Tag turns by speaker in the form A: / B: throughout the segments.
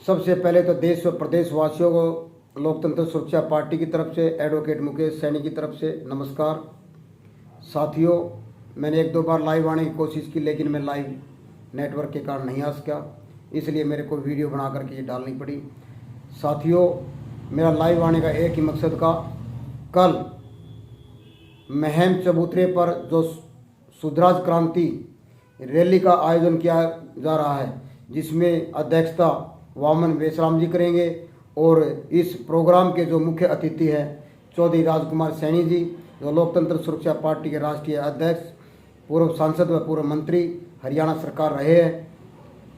A: सबसे पहले तो देश व प्रदेशवासियों को लोकतंत्र सुरक्षा पार्टी की तरफ से एडवोकेट मुकेश सैनी की तरफ से नमस्कार। साथियों, मैंने एक दो बार लाइव आने की कोशिश की, लेकिन मैं लाइव नेटवर्क के कारण नहीं आ सका, इसलिए मेरे को वीडियो बना करके ये डालनी पड़ी। साथियों, मेरा लाइव आने का एक ही मकसद का, कल महम चबूतरे पर जो सुधराज क्रांति रैली का आयोजन किया जा रहा है, जिसमें अध्यक्षता वामन बेसराम जी करेंगे और इस प्रोग्राम के जो मुख्य अतिथि हैं चौधरी राजकुमार सैनी जी, जो लोकतंत्र सुरक्षा पार्टी के राष्ट्रीय अध्यक्ष, पूर्व सांसद व पूर्व मंत्री हरियाणा सरकार रहे हैं।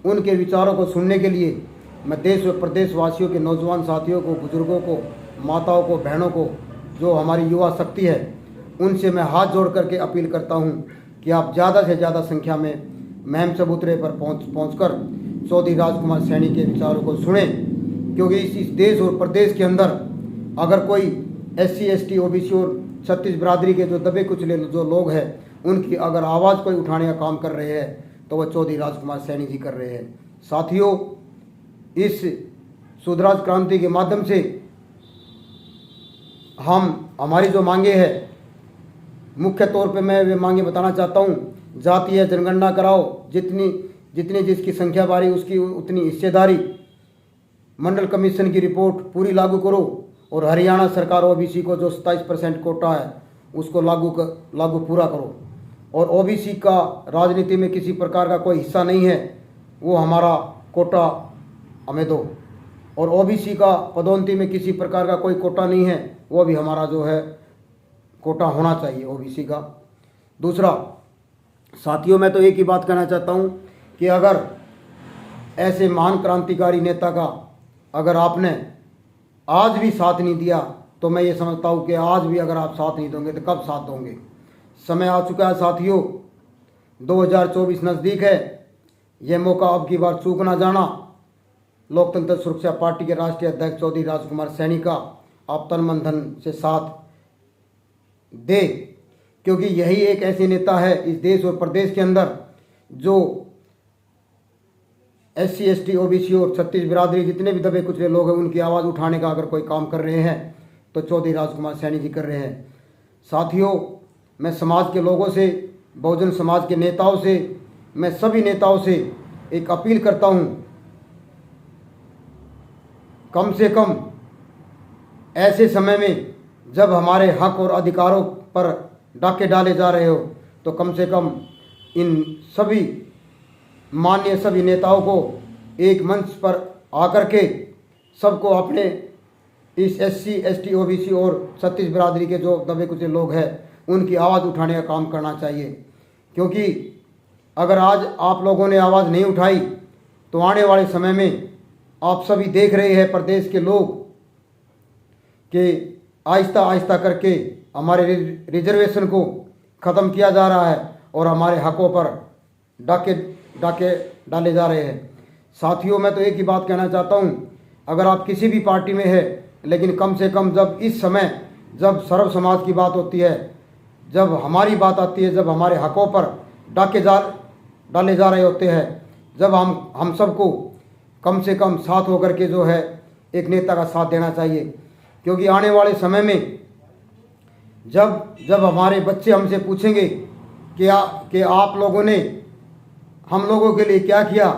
A: उनके विचारों को सुनने के लिए मैं देश व प्रदेशवासियों के नौजवान साथियों को, बुजुर्गों को, माताओं को, बहनों को, जो हमारी युवा शक्ति है, उनसे मैं हाथ जोड़ करके अपील करता हूं कि आप ज़्यादा से ज़्यादा संख्या में महम चबूतरे पर पहुंचकर चौधरी राजकुमार सैनी के विचारों को सुनें, क्योंकि इस देश और प्रदेश के अंदर अगर कोई SC ST OBC और छत्तीस बिरादरी के जो दबे कुचले जो लोग हैं, उनकी अगर आवाज़ कोई उठाने का काम कर रहे हैं तो वह चौधरी राजकुमार सैनी जी कर रहे हैं। साथियों, इस सुधराज क्रांति के माध्यम से हमारी जो मांगे हैं, मुख्य तौर पे मैं वे मांगे बताना चाहता हूँ। जातीय जनगणना कराओ, जितनी जिसकी संख्या बारी उसकी उतनी हिस्सेदारी, मंडल कमीशन की रिपोर्ट पूरी लागू करो और हरियाणा सरकार OBC को जो 27% कोटा है उसको लागू पूरा करो। और OBC का राजनीति में किसी प्रकार का कोई हिस्सा नहीं है, वो हमारा कोटा हमें दो। और OBC का पदोन्नति में किसी प्रकार का कोई कोटा नहीं है, वो भी हमारा जो है कोटा होना चाहिए OBC का। दूसरा, साथियों, मैं तो एक ही बात कहना चाहता हूँ कि अगर ऐसे महान क्रांतिकारी नेता का अगर आपने आज भी साथ नहीं दिया, तो मैं ये समझता हूँ कि आज भी अगर आप साथ नहीं दोगे तो कब साथ दोगे। समय आ चुका है साथियों, 2024 नज़दीक है। यह मौका अब की बार चूक ना जाना। लोकतंत्र सुरक्षा पार्टी के राष्ट्रीय अध्यक्ष चौधरी राजकुमार सैनी का आप तन मन धन से साथ दे, क्योंकि यही एक ऐसे नेता है इस देश और प्रदेश के अंदर जो SC ST OBC और छत्तीस बिरादरी जितने भी दबे कुचले लोग हैं, उनकी आवाज़ उठाने का अगर कोई काम कर रहे हैं तो चौधरी राजकुमार सैनी जी कर रहे हैं। साथियों, मैं समाज के लोगों से, बहुजन समाज के नेताओं से, मैं सभी नेताओं से एक अपील करता हूं, कम से कम ऐसे समय में जब हमारे हक और अधिकारों पर डाके डाले जा रहे हो, तो कम से कम इन सभी माननीय सभी नेताओं को एक मंच पर आकर के सबको अपने इस SC ST OBC और छत्तीस बिरादरी के जो दबे कुचले लोग हैं, उनकी आवाज़ उठाने का काम करना चाहिए। क्योंकि अगर आज आप लोगों ने आवाज़ नहीं उठाई तो आने वाले समय में आप सभी देख रहे हैं प्रदेश के लोग कि आहिस्ता आहिस्ता करके हमारे रिजर्वेशन को ख़त्म किया जा रहा है और हमारे हकों पर डाके डाले जा रहे हैं। साथियों, मैं तो एक ही बात कहना चाहता हूँ, अगर आप किसी भी पार्टी में है, लेकिन कम से कम जब इस समय जब सर्व समाज की बात होती है, जब हमारी बात आती है, जब हमारे हकों पर डाके डाले जा रहे होते हैं, जब हम सबको कम से कम साथ होकर के जो है एक नेता का साथ देना चाहिए। क्योंकि आने वाले समय में जब हमारे बच्चे हमसे पूछेंगे कि आप लोगों ने हम लोगों के लिए क्या किया,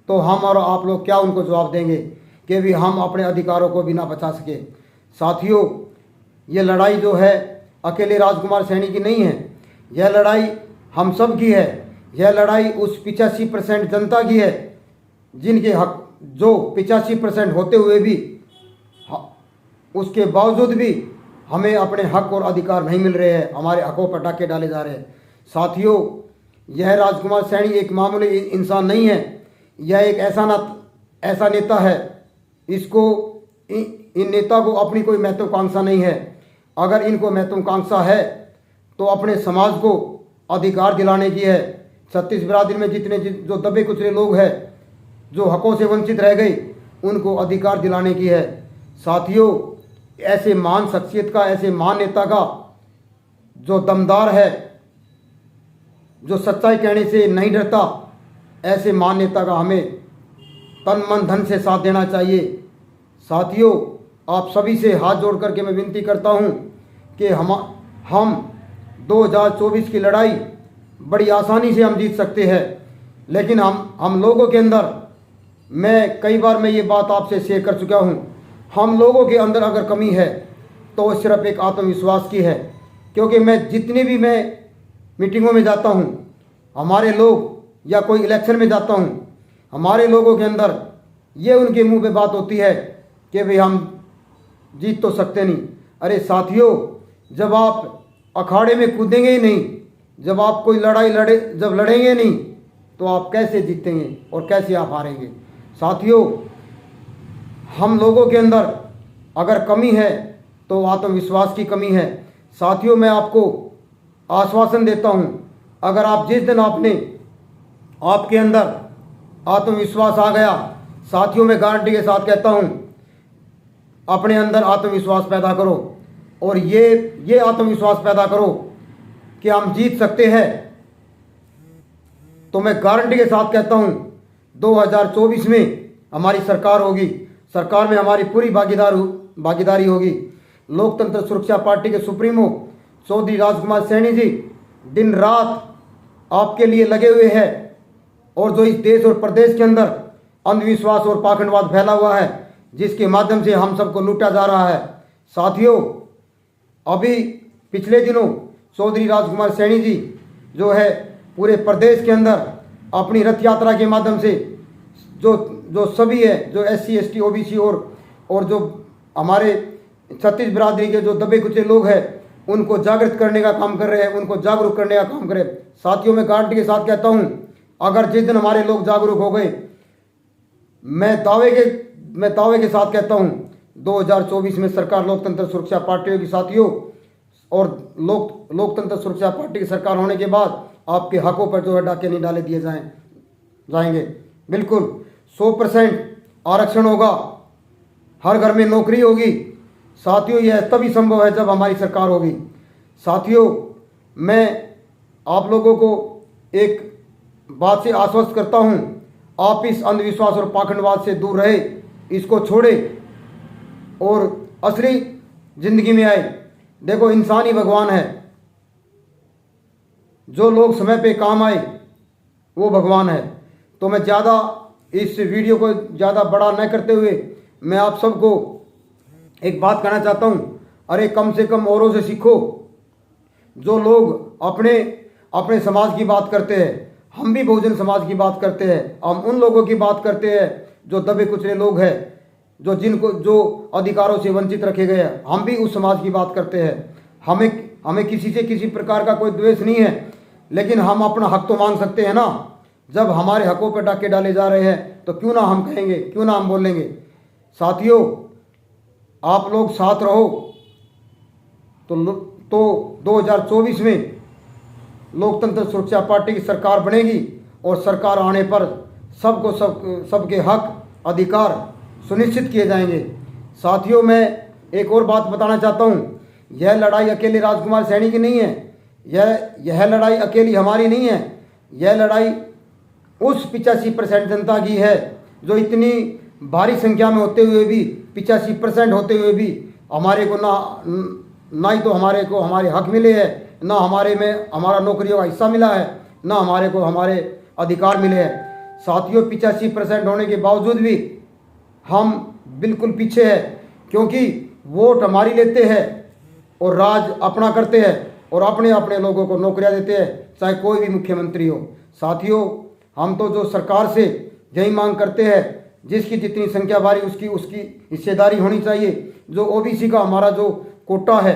A: तो हम और आप लोग क्या उनको जवाब देंगे कि भी हम अपने अधिकारों को भी ना बचा सके। साथियों, ये लड़ाई जो है अकेले राजकुमार सैनी की नहीं है, यह लड़ाई हम सब की है। यह लड़ाई उस 85% जनता की है जिनके हक, जो 85% होते हुए भी उसके बावजूद भी हमें अपने हक और अधिकार नहीं मिल रहे हैं, हमारे हकों पर डाके डाले जा रहे हैं। साथियों, यह राजकुमार सैनी एक मामूली इंसान नहीं है, यह एक ऐसा नेता है, इसको इन नेता को अपनी कोई महत्वाकांक्षा नहीं है। अगर इनको महत्वाकांक्षा है तो अपने समाज को अधिकार दिलाने की है। छत्तीस बिरादरी में जितने जो दबे कुचले लोग हैं, जो हकों से वंचित रह गए, उनको अधिकार दिलाने की है। साथियों, ऐसे महान शख्सियत का, ऐसे महान नेता का, जो दमदार है, जो सच्चाई कहने से नहीं डरता, ऐसे महान नेता का हमें तन मन धन से साथ देना चाहिए। साथियों, आप सभी से हाथ जोड़ करके मैं विनती करता हूं कि हम 2024 की लड़ाई बड़ी आसानी से हम जीत सकते हैं, लेकिन हम लोगों के अंदर, मैं कई बार मैं ये बात आपसे शेयर कर चुका हूँ, हम लोगों के अंदर अगर कमी है तो वो सिर्फ एक आत्मविश्वास की है। क्योंकि मैं जितनी भी मैं मीटिंगों में जाता हूँ, हमारे लोग, या कोई इलेक्शन में जाता हूँ, हमारे लोगों के अंदर ये उनके मुंह पे बात होती है कि भाई हम जीत तो सकते नहीं। अरे साथियों, जब आप अखाड़े में कूदेंगे ही नहीं, जब आप कोई लड़ाई जब लड़ेंगे नहीं, तो आप कैसे जीतेंगे और कैसे आप हारेंगे। साथियों, हम लोगों के अंदर अगर कमी है तो आत्मविश्वास की कमी है। साथियों, मैं आपको आश्वासन देता हूं, अगर आप जिस दिन आपके अंदर आत्मविश्वास आ गया, साथियों मैं गारंटी के साथ कहता हूं, अपने अंदर आत्मविश्वास पैदा करो और ये आत्मविश्वास पैदा करो कि हम जीत सकते हैं। तो मैं गारंटी के साथ कहता हूं, 2024 में हमारी सरकार होगी, सरकार में हमारी पूरी भागीदारी होगी। लोकतंत्र सुरक्षा पार्टी के सुप्रीमो चौधरी राजकुमार सैनी जी दिन रात आपके लिए लगे हुए हैं, और जो इस देश और प्रदेश के अंदर अंधविश्वास और पाखंडवाद फैला हुआ है, जिसके माध्यम से हम सबको लूटा जा रहा है। साथियों, अभी पिछले दिनों चौधरी राजकुमार सैनी जी जो है पूरे प्रदेश के अंदर अपनी रथ यात्रा के माध्यम से जो सभी है, जो SC ST OBC और जो हमारे छत्तीस बिरादरी के जो दबे कुचे लोग हैं, उनको जागृत करने का काम कर रहे हैं, उनको जागरूक करने का काम कर रहे हैं। साथियों, मैं गारंटी के साथ कहता हूं, अगर जिस दिन हमारे लोग जागरूक हो गए, मैं दावे के साथ कहता हूं, 2024 में सरकार लोकतंत्र सुरक्षा पार्टी होगी। साथियों, और लोकतंत्र सुरक्षा पार्टी की सरकार होने के बाद आपके हकों पर जो है डाके नहीं डाले दिए जाएंगे। बिल्कुल 100% आरक्षण होगा, हर घर में नौकरी होगी। साथियों, यह तभी संभव है जब हमारी सरकार होगी। साथियों, मैं आप लोगों को एक बात से आश्वस्त करता हूं, आप इस अंधविश्वास और पाखंडवाद से दूर रहे, इसको छोड़े और असली जिंदगी में आए। देखो, इंसान ही भगवान है, जो लोग समय पे काम आए वो भगवान है। तो मैं ज़्यादा इस वीडियो को ज़्यादा बड़ा न करते हुए मैं आप सबको एक बात कहना चाहता हूं, अरे कम से कम औरों से सीखो। जो लोग अपने समाज की बात करते हैं, हम भी बहुजन समाज की बात करते हैं, हम उन लोगों की बात करते हैं जो दबे कुचले लोग हैं, जो अधिकारों से वंचित रखे गए हैं, हम भी उस समाज की बात करते हैं। हमें किसी से किसी प्रकार का कोई द्वेष नहीं है, लेकिन हम अपना हक तो मांग सकते हैं ना। जब हमारे हकों पर डाके डाले जा रहे हैं तो क्यों ना हम कहेंगे, क्यों ना हम बोलेंगे। साथियों, आप लोग साथ रहो तो 2024 में लोकतंत्र सुरक्षा पार्टी की सरकार बनेगी, और सरकार आने पर सबके हक अधिकार सुनिश्चित किए जाएंगे। साथियों, मैं एक और बात बताना चाहता हूँ, यह लड़ाई अकेले राजकुमार सैनी की नहीं है, यह लड़ाई अकेली हमारी नहीं है, यह लड़ाई उस 85% जनता की है जो इतनी भारी संख्या में होते हुए भी, 85% होते हुए भी हमारे को ना ही तो हमारे को हमारे हक मिले हैं, ना हमारा नौकरियों का हिस्सा मिला है, ना हमारे को हमारे अधिकार मिले हैं। साथियों, 85% होने के बावजूद भी हम बिल्कुल पीछे हैं, क्योंकि वोट हमारी लेते हैं और राज अपना करते हैं और अपने लोगों को नौकरियां देते हैं, चाहे कोई भी मुख्यमंत्री हो। साथियों, हम तो जो सरकार से यही मांग करते हैं, जिसकी जितनी संख्या बारी उसकी हिस्सेदारी होनी चाहिए। जो OBC का हमारा जो कोटा है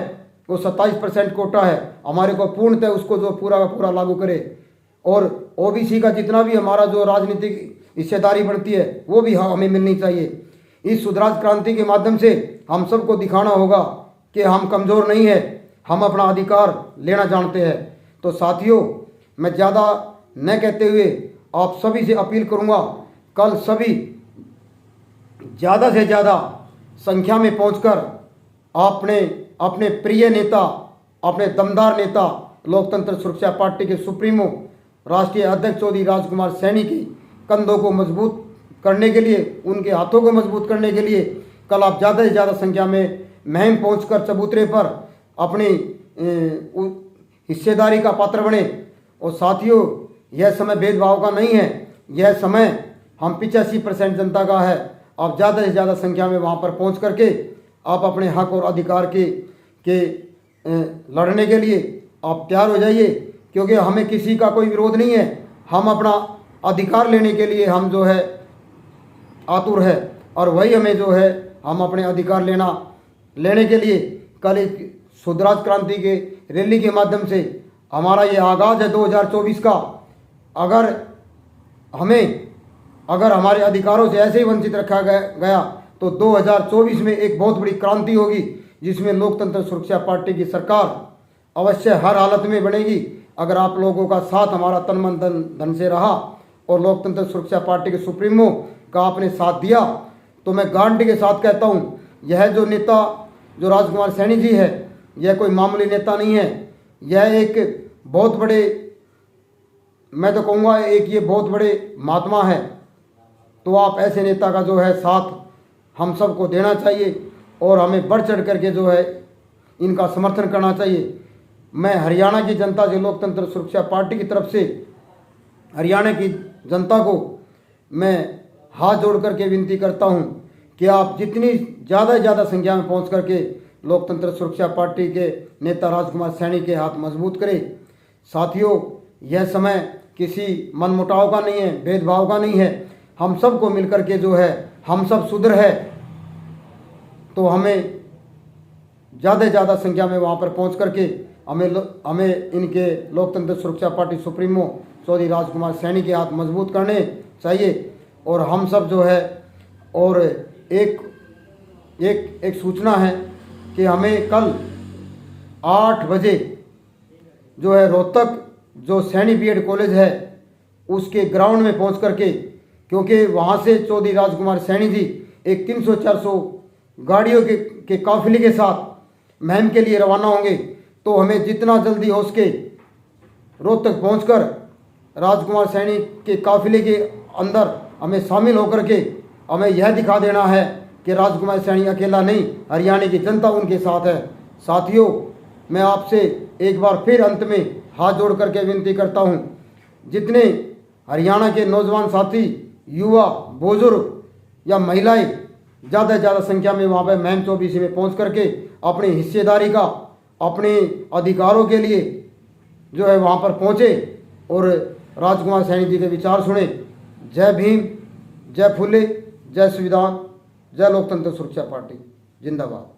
A: वो 27% कोटा है, हमारे को पूर्णतः उसको जो पूरा का पूरा लागू करे, और OBC का जितना भी हमारा जो राजनीतिक हिस्सेदारी बढ़ती है वो भी हमें मिलनी चाहिए। इस स्वराज क्रांति के माध्यम से हम सबको दिखाना होगा कि हम कमज़ोर नहीं है, हम अपना अधिकार लेना जानते हैं। तो साथियों, मैं ज़्यादा न कहते हुए आप सभी से अपील करूँगा, कल सभी ज़्यादा से ज़्यादा संख्या में पहुंचकर अपने प्रिय नेता, अपने दमदार नेता, लोकतंत्र सुरक्षा पार्टी के सुप्रीमो राष्ट्रीय अध्यक्ष चौधरी राजकुमार सैनी के कंधों को मजबूत करने के लिए, उनके हाथों को मजबूत करने के लिए कल आप ज़्यादा से ज़्यादा संख्या में महम पहुंचकर चबूतरे पर अपनी हिस्सेदारी का पात्र बने। और साथियों, यह समय भेदभाव का नहीं है, यह समय हम 85% जनता का है। आप ज़्यादा से ज़्यादा संख्या में वहाँ पर पहुँच करके आप अपने हक और अधिकार के लड़ने के लिए आप तैयार हो जाइए, क्योंकि हमें किसी का कोई विरोध नहीं है। हम अपना अधिकार लेने के लिए हम जो है आतुर है, और वही हमें जो है हम अपने अधिकार लेने के लिए कल एक स्वराज क्रांति के रैली के माध्यम से हमारा ये आगाज़ है 2024 का। अगर हमारे अधिकारों से ऐसे ही वंचित रखा गया तो 2024 में एक बहुत बड़ी क्रांति होगी, जिसमें लोकतंत्र सुरक्षा पार्टी की सरकार अवश्य हर हालत में बनेगी। अगर आप लोगों का साथ हमारा तन मन धन से रहा और लोकतंत्र सुरक्षा पार्टी के सुप्रीमो का आपने साथ दिया, तो मैं गारंटी के साथ कहता हूँ, यह जो नेता जो राजकुमार सैनी जी है, यह कोई मामूली नेता नहीं है। यह एक बहुत बड़े, मैं तो कहूँगा एक ये बहुत बड़े महात्मा है। तो आप ऐसे नेता का जो है साथ हम सबको देना चाहिए और हमें बढ़ चढ़ करके जो है इनका समर्थन करना चाहिए। मैं हरियाणा की जनता से, लोकतंत्र सुरक्षा पार्टी की तरफ से हरियाणा की जनता को मैं हाथ जोड़ करके विनती करता हूं कि आप जितनी ज़्यादा से ज़्यादा संख्या में पहुंच करके लोकतंत्र सुरक्षा पार्टी के नेता राजकुमार सैनी के हाथ मजबूत करें। साथियों, यह समय किसी मनमुटाव का नहीं है, भेदभाव का नहीं है। हम सबको मिलकर के जो है, हम सब सुधर है, तो हमें ज़्यादा से ज़्यादा संख्या में वहाँ पर पहुँच करके हमें इनके लोकतंत्र सुरक्षा पार्टी सुप्रीमो चौधरी राजकुमार सैनी के हाथ मजबूत करने चाहिए। और हम सब जो है, और एक सूचना है कि हमें कल 8 बजे जो है रोहतक जो सैनी बीएड कॉलेज है उसके ग्राउंड में पहुंच करके, क्योंकि वहां से चौधरी राजकुमार सैनी जी एक 300-400 गाड़ियों के काफिले के साथ मुहिम के लिए रवाना होंगे। तो हमें जितना जल्दी हो सके रोहतक पहुंचकर राजकुमार सैनी के काफिले के अंदर हमें शामिल होकर के हमें यह दिखा देना है कि राजकुमार सैनी अकेला नहीं, हरियाणा की जनता उनके साथ है। साथियों, मैं आपसे एक बार फिर अंत में हाथ जोड़ करके विनती करता हूं, जितने हरियाणा के नौजवान साथी, युवा, बुजुर्ग या महिलाएं ज़्यादा से ज़्यादा संख्या में वहाँ पर महम 24 में पहुँच करके अपनी हिस्सेदारी का, अपने अधिकारों के लिए जो है वहाँ पर पहुँचे और राजकुमार सैनी जी के विचार सुने। जय भीम, जय फुले, जय संविधान, जय लोकतंत्र सुरक्षा पार्टी, जिंदाबाद।